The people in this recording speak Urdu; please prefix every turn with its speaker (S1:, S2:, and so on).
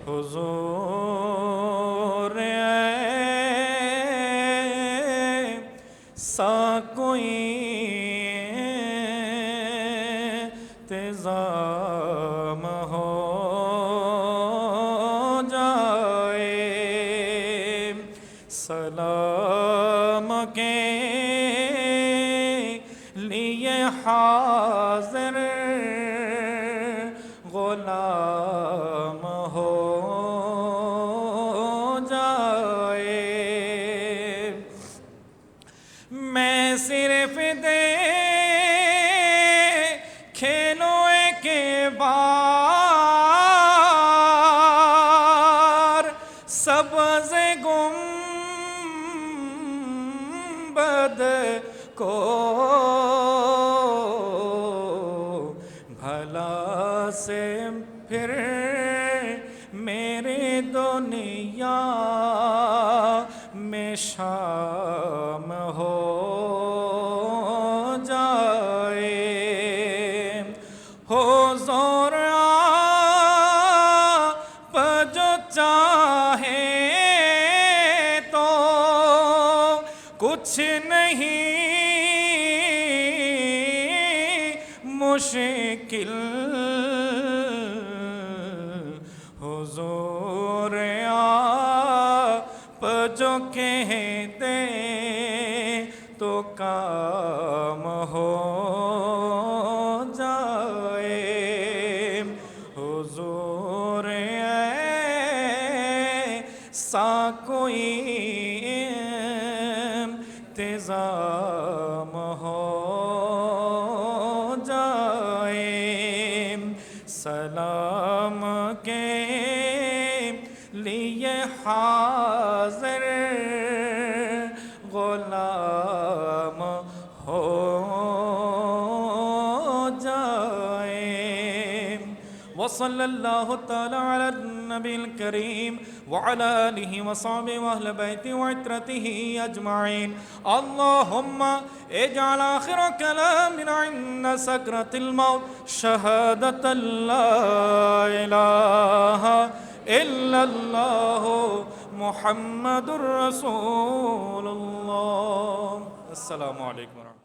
S1: حضور ایسا کوئی انتظام ہو جائے، سلام کے لیے حاضر غلام ہو جائے۔ میں صرف کھیلوں ایک بار سبز گنبد کو بھلا سے پھر میری دنیا میں شام ہو جائے۔ حضور آپ جو چاہیں تو کچھ نہیں مشکل، حضور آپ جو کہتے تو کام ہو جائے۔ حضور ایسا کوئی انتظام ہو جائے، سلام کے لیے حاضر غلام ہو جائے۔ وصلی اللہ تعالی علی النبی الکریم وعلى آلہ وصحبہ واہل بیتہ وعترتہ اجمعین۔ اللہم اجعل آخر کلامنا عند سکرۃ الموت شہادۃ لا الہ الا اللہ محمد رسول اللہ۔ السلام علیکم ورحمۃ اللہ۔